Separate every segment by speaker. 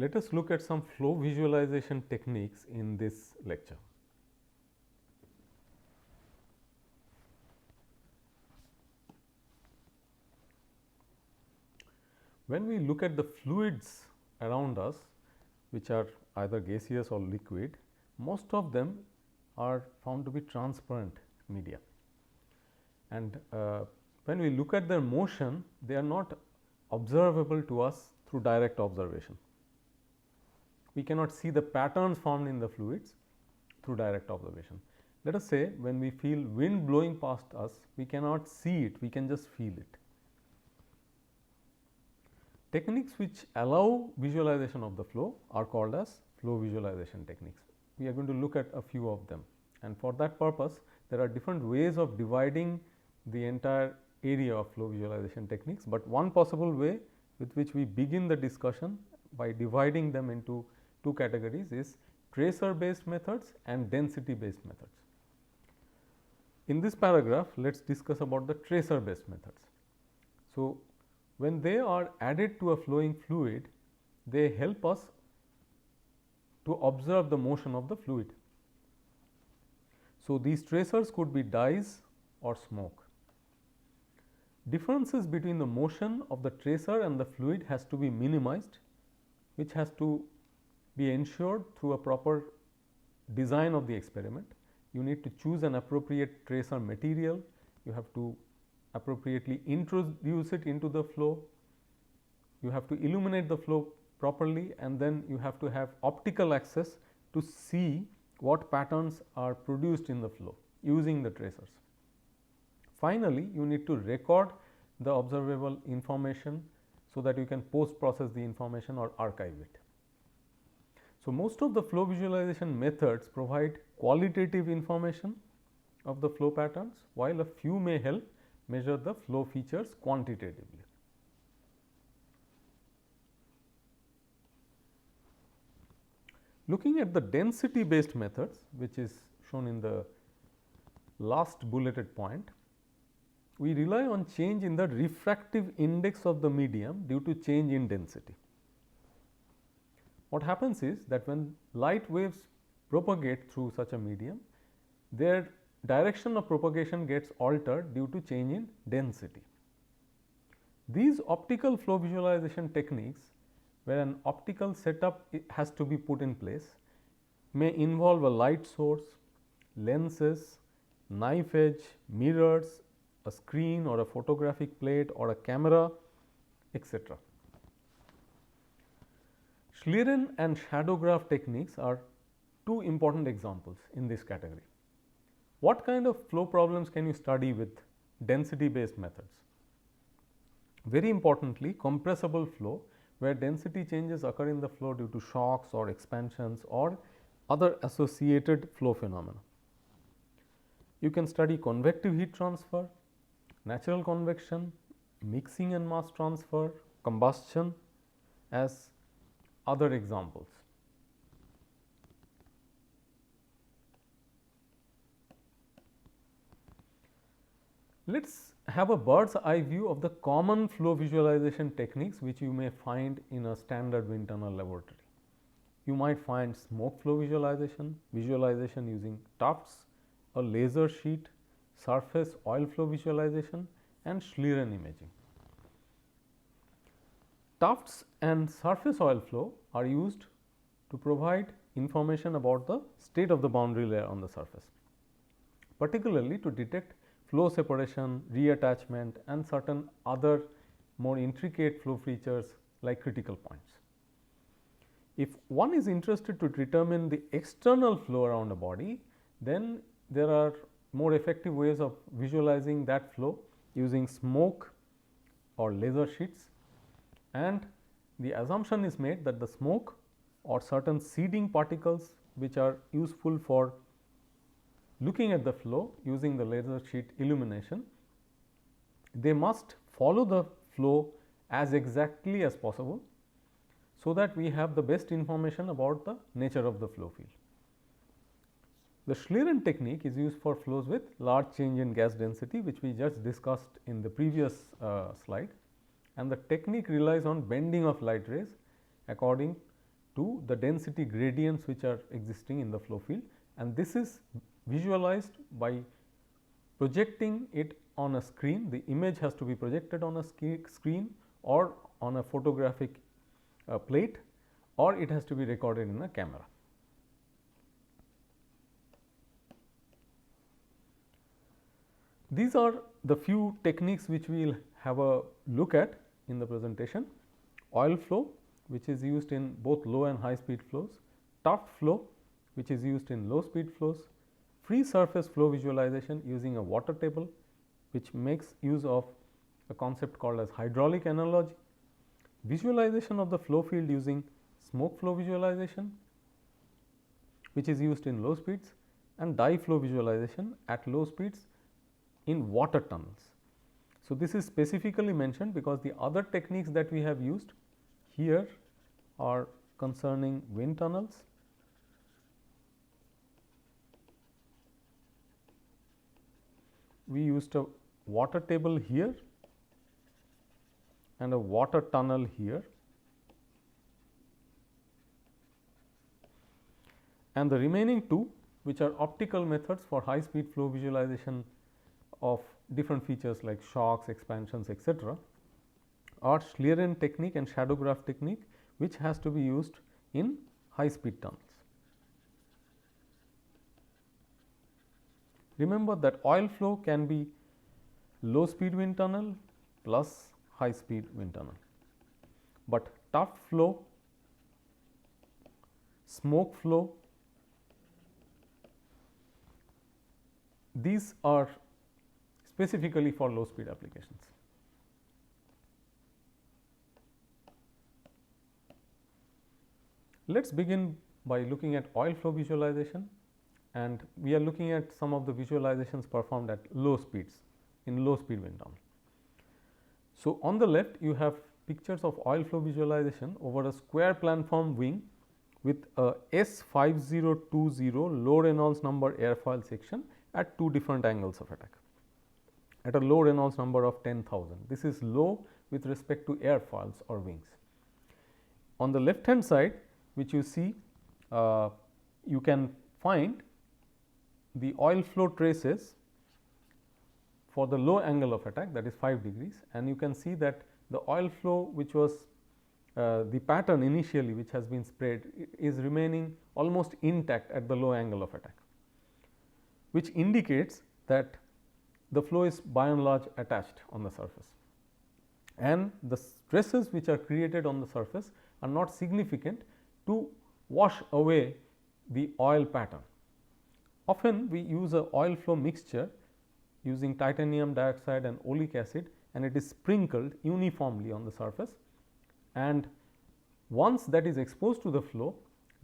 Speaker 1: Let us look at some flow visualization techniques in this lecture. When we look at the fluids around us, which are either gaseous or liquid, most of them are found to be transparent media. And when we look at their motion, they are not observable to us through direct observation. We cannot see the patterns formed in the fluids through direct observation. Let us say when we feel wind blowing past us, we cannot see it, we can just feel it. Techniques which allow visualization of the flow are called as flow visualization techniques. We are going to look at a few of them, and for that purpose there are different ways of dividing the entire area of flow visualization techniques, but one possible way with which we begin the discussion by dividing them into two categories is tracer based methods and density based methods. In this paragraph, let us discuss about the tracer based methods. So, when they are added to a flowing fluid, they help us to observe the motion of the fluid. So, these tracers could be dyes or smoke. Differences between the motion of the tracer and the fluid has to be minimized, which has to be ensured through a proper design of the experiment. You need to choose an appropriate tracer material, you have to appropriately introduce it into the flow, you have to illuminate the flow properly, and then you have to have optical access to see what patterns are produced in the flow using the tracers. Finally, you need to record the observable information so that you can post process the information or archive it. So, most of the flow visualization methods provide qualitative information of the flow patterns, while a few may help measure the flow features quantitatively. Looking at the density based methods, which is shown in the last bulleted point, we rely on change in the refractive index of the medium due to change in density. What happens is that when light waves propagate through such a medium, their direction of propagation gets altered due to change in density. These optical flow visualization techniques, where an optical setup has to be put in place, may involve a light source, lenses, knife edge, mirrors, a screen or a photographic plate or a camera, etc. Schlieren and shadow graph techniques are two important examples in this category. What kind of flow problems can you study with density based methods? Very importantly, compressible flow, where density changes occur in the flow due to shocks or expansions or other associated flow phenomena. You can study convective heat transfer, natural convection, mixing and mass transfer, combustion as other examples. Let us have a bird's eye view of the common flow visualization techniques which you may find in a standard wind tunnel laboratory. You might find smoke flow visualization, visualization using tufts, a laser sheet, surface oil flow visualization, and Schlieren imaging. Tufts and surface oil flow are used to provide information about the state of the boundary layer on the surface, particularly to detect flow separation, reattachment, and certain other more intricate flow features like critical points. If one is interested to determine the external flow around a body, then there are more effective ways of visualizing that flow using smoke or laser sheets, and the assumption is made that the smoke or certain seeding particles which are useful for looking at the flow using the laser sheet illumination, they must follow the flow as exactly as possible, so that we have the best information about the nature of the flow field. The Schlieren technique is used for flows with large change in gas density, which we just discussed in the previous slide, and the technique relies on bending of light rays according to the density gradients which are existing in the flow field, and this is visualized by projecting it on a screen. The image has to be projected on a screen or on a photographic plate, or it has to be recorded in a camera. These are the few techniques which we will have a look at in the presentation. Oil flow, which is used in both low and high speed flows; tuft flow, which is used in low speed flows; free surface flow visualization using a water table, which makes use of a concept called as hydraulic analogy; visualization of the flow field using smoke flow visualization, which is used in low speeds; and dye flow visualization at low speeds in water tunnels. So, this is specifically mentioned because the other techniques that we have used here are concerning wind tunnels, we used a water table here and a water tunnel here, and the remaining two, which are optical methods for high speed flow visualization of different features like shocks, expansions, etc., are Schlieren technique and shadow graph technique, which has to be used in high speed tunnels. Remember that oil flow can be low speed wind tunnel plus high speed wind tunnel, but tuft flow, smoke flow, these are specifically for low speed applications. Let us begin by looking at oil flow visualization, and we are looking at some of the visualizations performed at low speeds in low speed wind tunnel. So, on the left you have pictures of oil flow visualization over a square planform wing with a S5020 low Reynolds number airfoil section at two different angles of attack at a low Reynolds number of 10,000. This is low with respect to airfoils or wings. On the left hand side, which you see, you can find the oil flow traces for the low angle of attack, that is 5 degrees, and you can see that the oil flow which was the pattern initially which has been sprayed is remaining almost intact at the low angle of attack, which indicates that the flow is by and large attached on the surface, and the stresses which are created on the surface are not significant to wash away the oil pattern. Often we use a oil flow mixture using titanium dioxide and oleic acid, and it is sprinkled uniformly on the surface, and once that is exposed to the flow,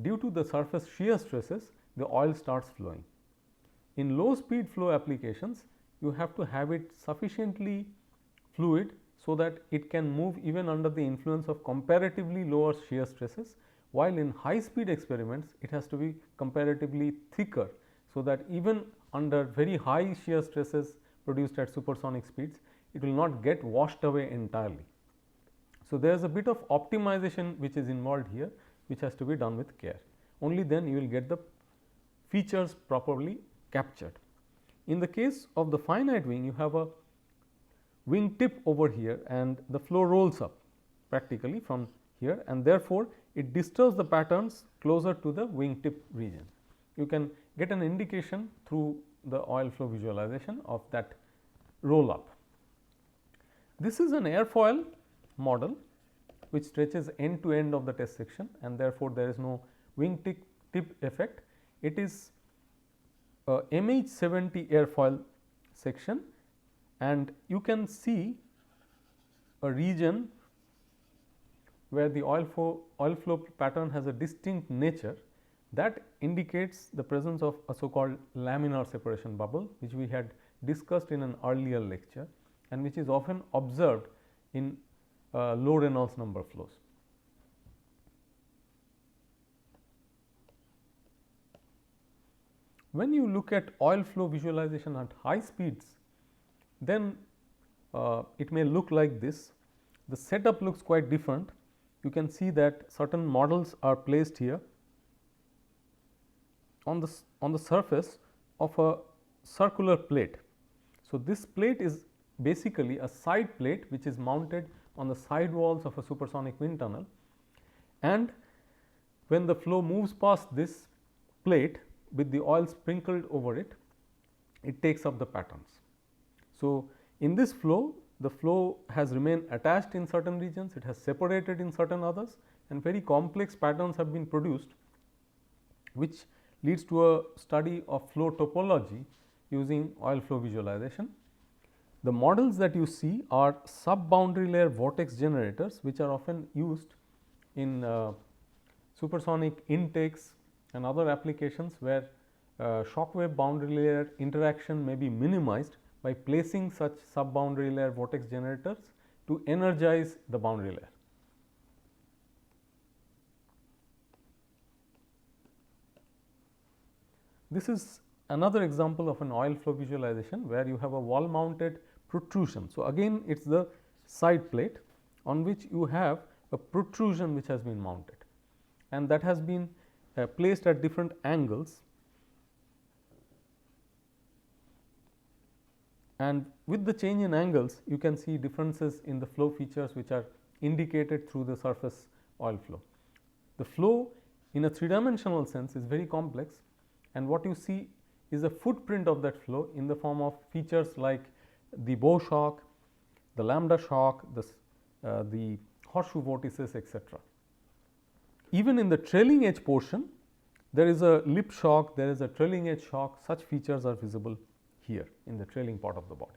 Speaker 1: due to the surface shear stresses, the oil starts flowing. In low speed flow applications, you have to have it sufficiently fluid so that it can move even under the influence of comparatively lower shear stresses, while in high speed experiments it has to be comparatively thicker, so that even under very high shear stresses produced at supersonic speeds, it will not get washed away entirely. So, there is a bit of optimization which is involved here, which has to be done with care. Only then you will get the features properly captured. In the case of the finite wing, you have a wing tip over here and the flow rolls up practically from here, and therefore, it disturbs the patterns closer to the wing tip region. You can get an indication through the oil flow visualization of that roll up. This is an airfoil model which stretches end to end of the test section, and therefore, there is no wing tip effect. It is a MH70 airfoil section, and you can see a region where the oil flow pattern has a distinct nature, that indicates the presence of a so called laminar separation bubble, which we had discussed in an earlier lecture and which is often observed in low Reynolds number flows. When you look at oil flow visualization at high speeds, then it may look like this. The setup looks quite different. You can see that certain models are placed here on the surface of a circular plate. So, this plate is basically a side plate which is mounted on the side walls of a supersonic wind tunnel, and when the flow moves past this plate with the oil sprinkled over it, it takes up the patterns. So, in this flow, the flow has remained attached in certain regions, it has separated in certain others, and very complex patterns have been produced, which leads to a study of flow topology using oil flow visualization. The models that you see are sub-boundary layer vortex generators, which are often used in supersonic intakes and other applications where shock wave boundary layer interaction may be minimized by placing such sub-boundary layer vortex generators to energize the boundary layer. This is another example of an oil flow visualization where you have a wall mounted protrusion. So, again it is the side plate on which you have a protrusion which has been mounted, and that has been placed at different angles, and with the change in angles you can see differences in the flow features which are indicated through the surface oil flow. The flow in a 3-dimensional sense is very complex, and what you see is a footprint of that flow in the form of features like the bow shock, the lambda shock, the horseshoe vortices, etc. Even in the trailing edge portion, there is a lip shock, there is a trailing edge shock. Such features are visible here in the trailing part of the body.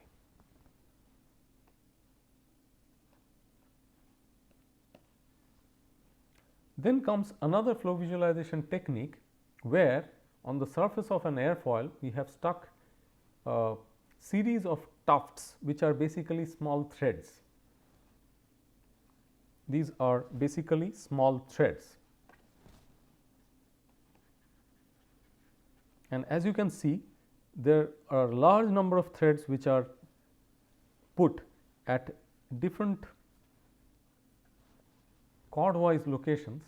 Speaker 1: Then comes another flow visualization technique where on the surface of an airfoil we have stuck a series of tufts which are basically small threads. These are basically small threads, and as you can see there are a large number of threads which are put at different chordwise locations,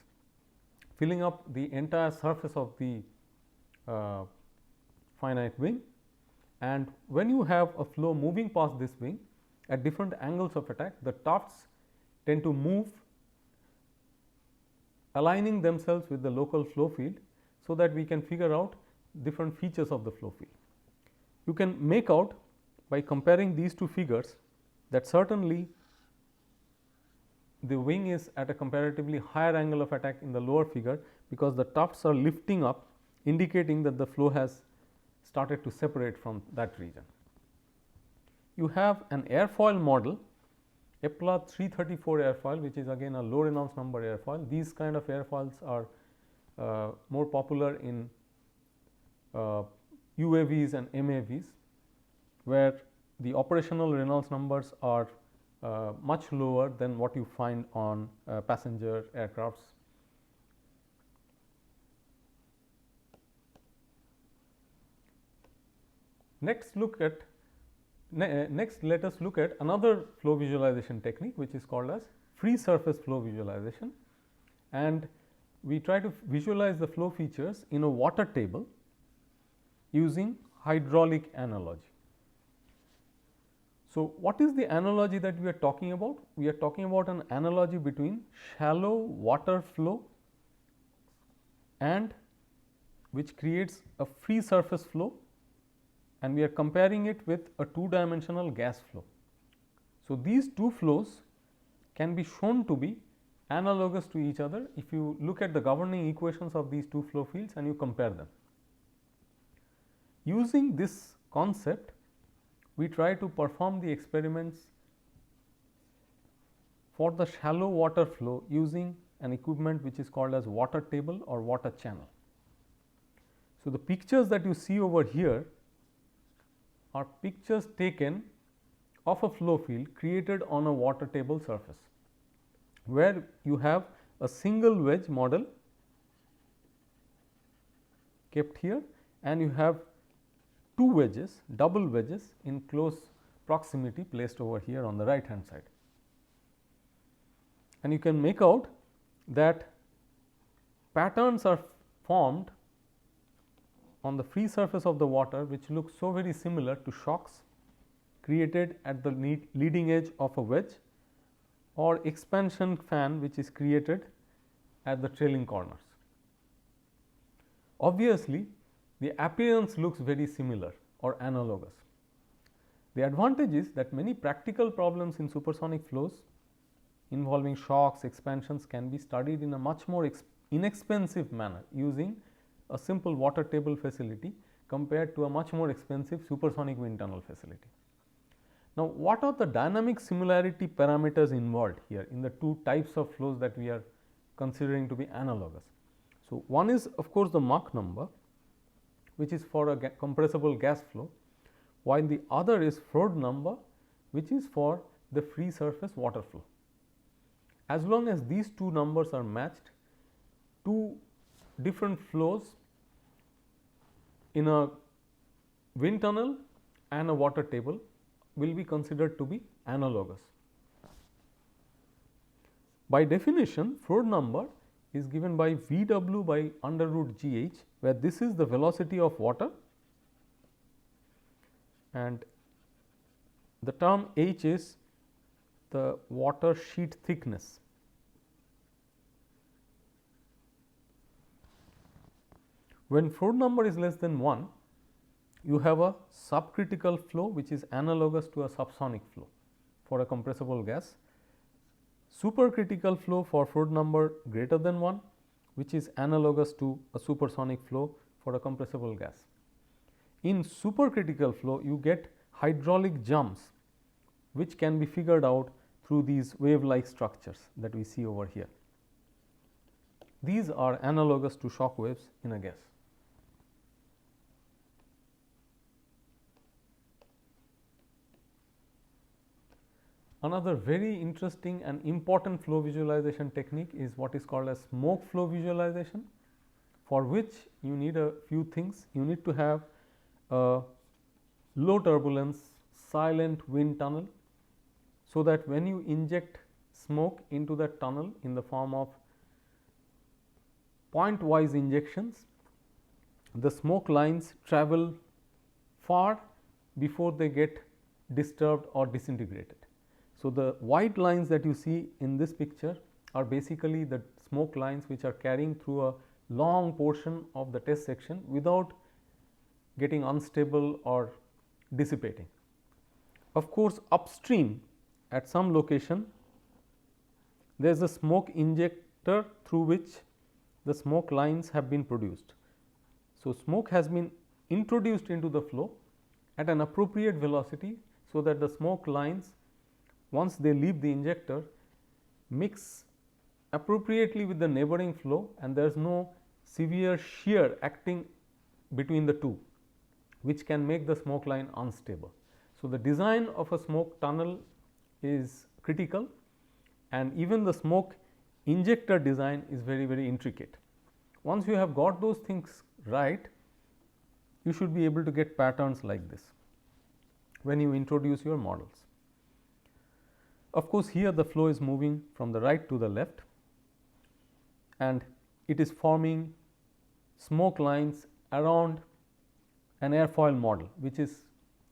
Speaker 1: filling up the entire surface of the finite wing. And when you have a flow moving past this wing at different angles of attack, the tufts tend to move, aligning themselves with the local flow field, so that we can figure out different features of the flow field. You can make out by comparing these two figures that certainly the wing is at a comparatively higher angle of attack in the lower figure, because the tufts are lifting up, indicating that the flow has started to separate from that region. You have an airfoil model, EPLA 334 airfoil, which is again a low Reynolds number airfoil. These kind of airfoils are more popular in UAVs and MAVs, where the operational Reynolds numbers are much lower than what you find on passenger aircrafts. Next, let us look at another flow visualization technique, which is called as free surface flow visualization, and we try to visualize the flow features in a water table using hydraulic analogy. So, what is the analogy that we are talking about? We are talking about an analogy between shallow water flow and which creates a free surface flow, and we are comparing it with a 2-dimensional gas flow. So, these two flows can be shown to be analogous to each other if you look at the governing equations of these two flow fields and you compare them. Using this concept, we try to perform the experiments for the shallow water flow using an equipment which is called as water table or water channel. So, the pictures that you see over here are pictures taken of a flow field created on a water table surface, where you have a single wedge model kept here and you have two wedges, double wedges in close proximity placed over here on the right hand side. And you can make out that patterns are formed on the free surface of the water, which looks so very similar to shocks created at the leading edge of a wedge or expansion fan which is created at the trailing corners. Obviously, the appearance looks very similar or analogous. The advantage is that many practical problems in supersonic flows involving shocks, expansions can be studied in a much more inexpensive manner using a simple water table facility compared to a much more expensive supersonic wind tunnel facility. Now, what are the dynamic similarity parameters involved here in the two types of flows that we are considering to be analogous? So, one is of course, the Mach number, which is for a compressible gas flow, while the other is Froude number, which is for the free surface water flow. As long as these two numbers are matched, two different flows in a wind tunnel and a water table will be considered to be analogous. By definition, Froude number is given by Vw by under root Gh, where this is the velocity of water and the term H is the water sheet thickness. When Froude number is less than 1, you have a subcritical flow which is analogous to a subsonic flow for a compressible gas, supercritical flow for Froude number greater than 1, which is analogous to a supersonic flow for a compressible gas. In supercritical flow, you get hydraulic jumps which can be figured out through these wave like structures that we see over here. These are analogous to shock waves in a gas. Another very interesting and important flow visualization technique is what is called as smoke flow visualization, for which you need a few things. You need to have a low turbulence silent wind tunnel, so that when you inject smoke into that tunnel in the form of point wise injections, the smoke lines travel far before they get disturbed or disintegrated. So, the white lines that you see in this picture are basically the smoke lines which are carrying through a long portion of the test section without getting unstable or dissipating. Of course, upstream at some location there is a smoke injector through which the smoke lines have been produced. So, smoke has been introduced into the flow at an appropriate velocity, so that the smoke lines, once they leave the injector, mix appropriately with the neighboring flow and there is no severe shear acting between the two, which can make the smoke line unstable. So, the design of a smoke tunnel is critical, and even the smoke injector design is very, very intricate. Once you have got those things right, you should be able to get patterns like this when you introduce your models. Of course, here the flow is moving from the right to the left and it is forming smoke lines around an airfoil model, which is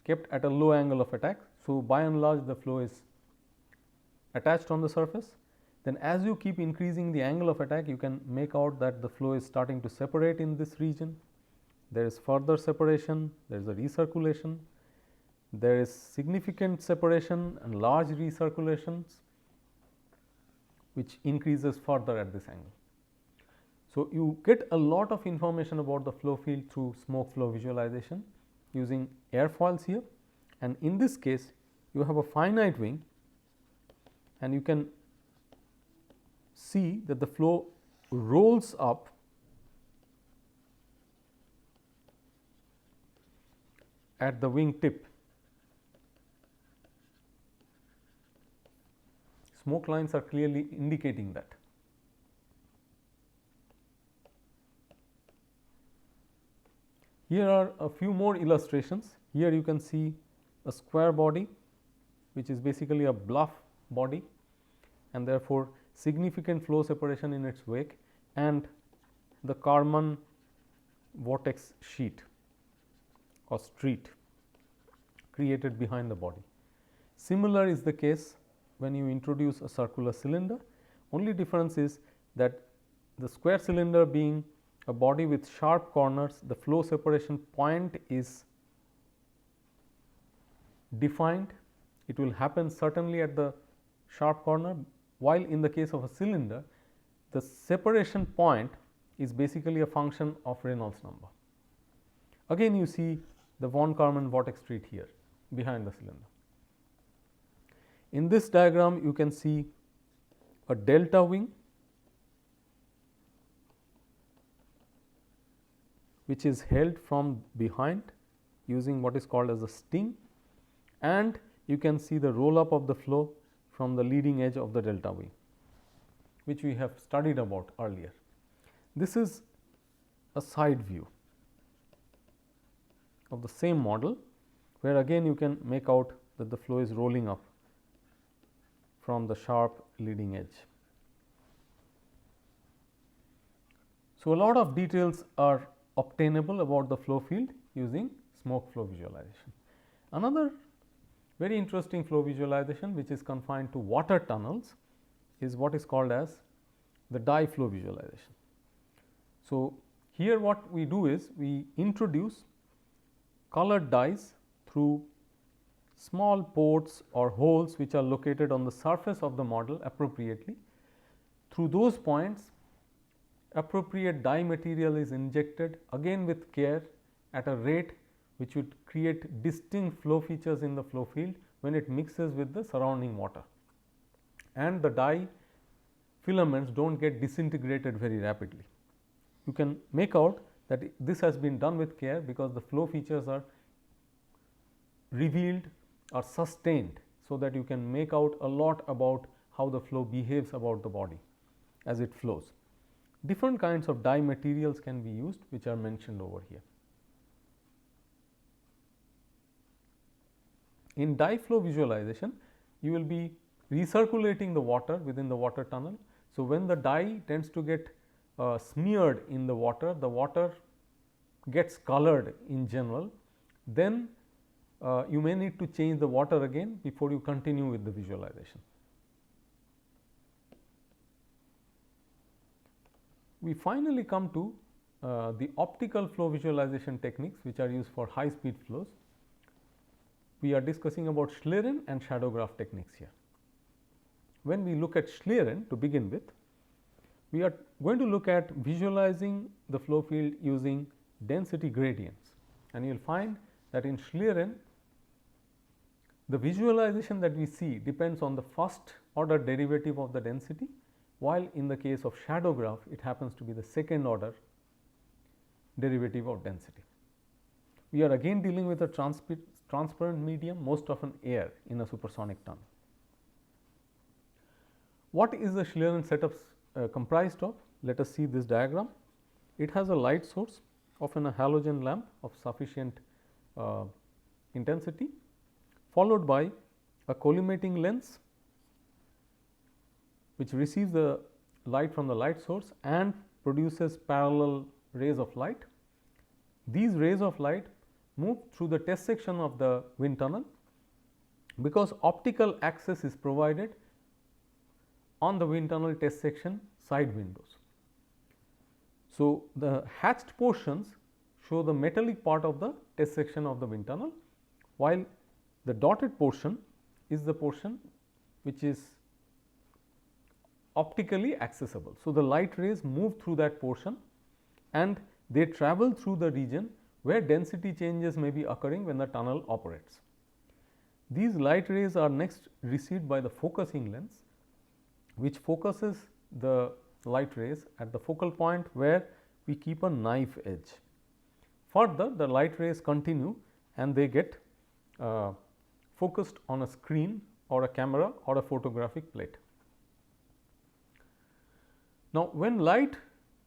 Speaker 1: kept at a low angle of attack. So, by and large the flow is attached on the surface. Then as you keep increasing the angle of attack, you can make out that the flow is starting to separate in this region. There is further separation, there is a recirculation, there is significant separation and large recirculations which increases further at this angle. So, you get a lot of information about the flow field through smoke flow visualization using airfoils here, and in this case you have a finite wing and you can see that the flow rolls up at the wing tip. Smoke lines are clearly indicating that. Here are a few more illustrations. Here you can see a square body, which is basically a bluff body, and therefore significant flow separation in its wake, and the Kármán vortex sheet or street created behind the body. Similar is the case when you introduce a circular cylinder. Only difference is that the square cylinder being a body with sharp corners, the flow separation point is defined. It will happen certainly at the sharp corner, while in the case of a cylinder, the separation point is basically a function of Reynolds number. Again you see the von Karman vortex street here behind the cylinder. In this diagram you can see a delta wing which is held from behind using what is called as a sting, and you can see the roll up of the flow from the leading edge of the delta wing, which we have studied about earlier. This is a side view of the same model, where again you can make out that the flow is rolling up from the sharp leading edge. So, a lot of details are obtainable about the flow field using smoke flow visualization. Another very interesting flow visualization, which is confined to water tunnels, is what is called as the dye flow visualization. So, here what we do is we introduce colored dyes through small ports or holes which are located on the surface of the model appropriately. Through those points, appropriate dye material is injected again with care at a rate which would create distinct flow features in the flow field when it mixes with the surrounding water, and the dye filaments do not get disintegrated very rapidly. You can make out that this has been done with care because the flow features are revealed or sustained, so that you can make out a lot about how the flow behaves about the body as it flows. Different kinds of dye materials can be used, which are mentioned over here. In dye flow visualization, you will be recirculating the water within the water tunnel. So, when the dye tends to get smeared in the water gets colored in general, then you may need to change the water again before you continue with the visualization. We finally come to the optical flow visualization techniques, which are used for high speed flows. We are discussing about Schlieren and shadow graph techniques here. When we look at Schlieren to begin with, we are going to look at visualizing the flow field using density gradients, and you will find that in Schlieren the visualization that we see depends on the first order derivative of the density, while in the case of shadow graph it happens to be the second order derivative of density. We are again dealing with a transparent medium, most often air, in a supersonic tunnel. What is the Schlieren setup comprised of? Let us see this diagram. It has a light source, often a halogen lamp of sufficient intensity, followed by a collimating lens which receives the light from the light source and produces parallel rays of light. These rays of light move through the test section of the wind tunnel, because optical access is provided on the wind tunnel test section side windows. So, the hatched portions show the metallic part of the test section of the wind tunnel, while the dotted portion is the portion which is optically accessible. So, the light rays move through that portion and they travel through the region where density changes may be occurring when the tunnel operates. These light rays are next received by the focusing lens, which focuses the light rays at the focal point where we keep a knife edge. Further, the light rays continue and they get focused on a screen or a camera or a photographic plate. Now, when light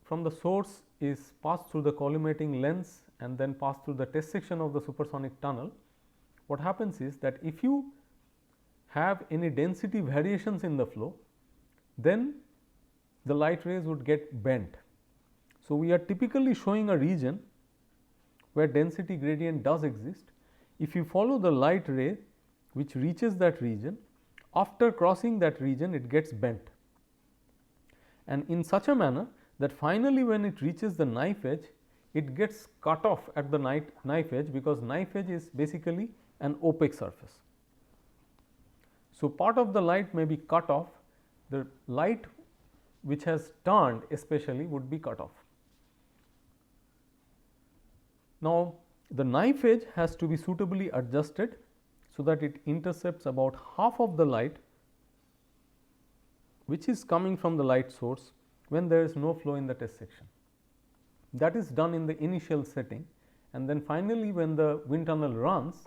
Speaker 1: from the source is passed through the collimating lens and then passed through the test section of the supersonic tunnel, what happens is that if you have any density variations in the flow, then the light rays would get bent. So, we are typically showing a region where density gradient does exist. If you follow the light ray which reaches that region, after crossing that region it gets bent, and in such a manner that finally when it reaches the knife edge, it gets cut off at the knife edge, because knife edge is basically an opaque surface. So, part of the light may be cut off, the light which has turned especially would be cut off. Now, the knife edge has to be suitably adjusted so that it intercepts about half of the light which is coming from the light source when there is no flow in the test section. That is done in the initial setting, and then finally when the wind tunnel runs,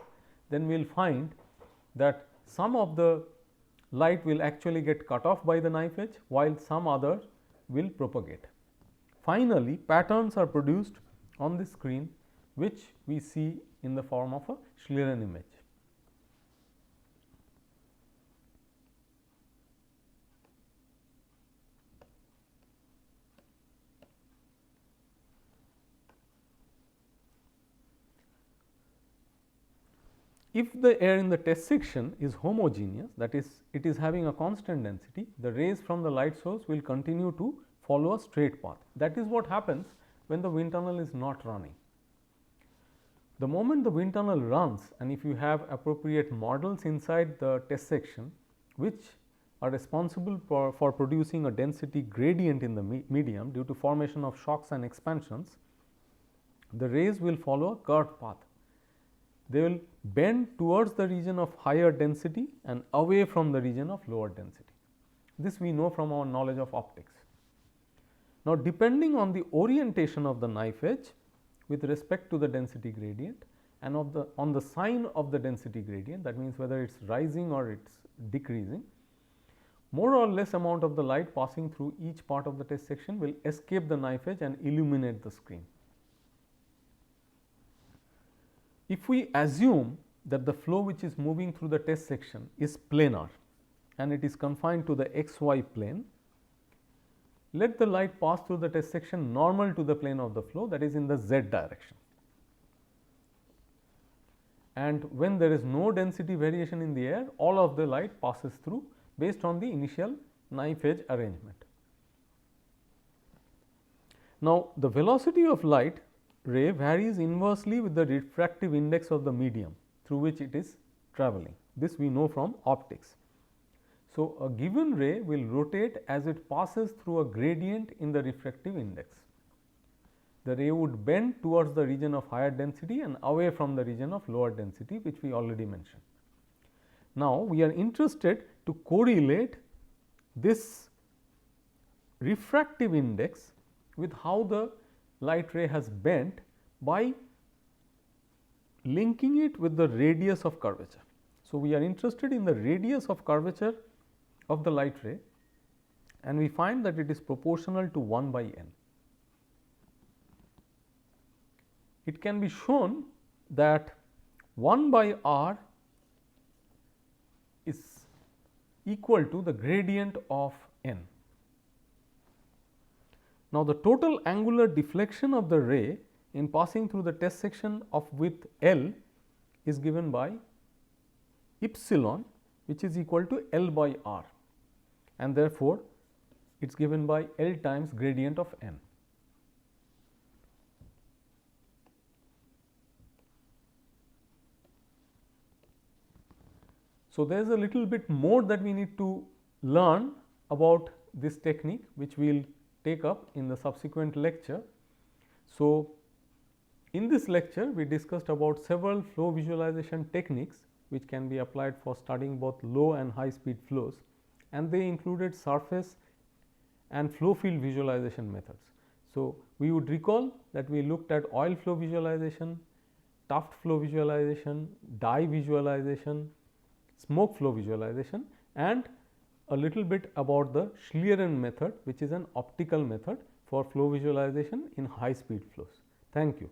Speaker 1: then we will find that some of the light will actually get cut off by the knife edge, while some other will propagate. Finally, patterns are produced on the screen which we see in the form of a Schlieren image. If the air in the test section is homogeneous, that is, it is having a constant density, the rays from the light source will continue to follow a straight path. That is what happens when the wind tunnel is not running. The moment the wind tunnel runs, and if you have appropriate models inside the test section which are responsible for producing a density gradient in the medium due to formation of shocks and expansions, the rays will follow a curved path. They will bend towards the region of higher density and away from the region of lower density. This we know from our knowledge of optics. Now, depending on the orientation of the knife edge with respect to the density gradient and on the sign of the density gradient, that means whether it is rising or it is decreasing, more or less amount of the light passing through each part of the test section will escape the knife edge and illuminate the screen. If we assume that the flow which is moving through the test section is planar and it is confined to the xy plane, let the light pass through the test section normal to the plane of the flow, that is in the z direction. And when there is no density variation in the air, all of the light passes through based on the initial knife edge arrangement. Now, the velocity of light ray varies inversely with the refractive index of the medium through which it is travelling. This we know from optics. So, a given ray will rotate as it passes through a gradient in the refractive index. The ray would bend towards the region of higher density and away from the region of lower density, which we already mentioned. Now, we are interested to correlate this refractive index with how the light ray has bent by linking it with the radius of curvature. So, we are interested in the radius of curvature of the light ray, and we find that it is proportional to 1 by n. It can be shown that 1 by r is equal to the gradient of n. Now, the total angular deflection of the ray in passing through the test section of width L is given by epsilon, which is equal to L by r, and therefore, it is given by L times gradient of n. So, there is a little bit more that we need to learn about this technique, which we will take up in the subsequent lecture. So, in this lecture we discussed about several flow visualization techniques which can be applied for studying both low and high speed flows, and they included surface and flow field visualization methods. So, we would recall that we looked at oil flow visualization, tuft flow visualization, dye visualization, smoke flow visualization, and a little bit about the Schlieren method, which is an optical method for flow visualization in high speed flows. Thank you.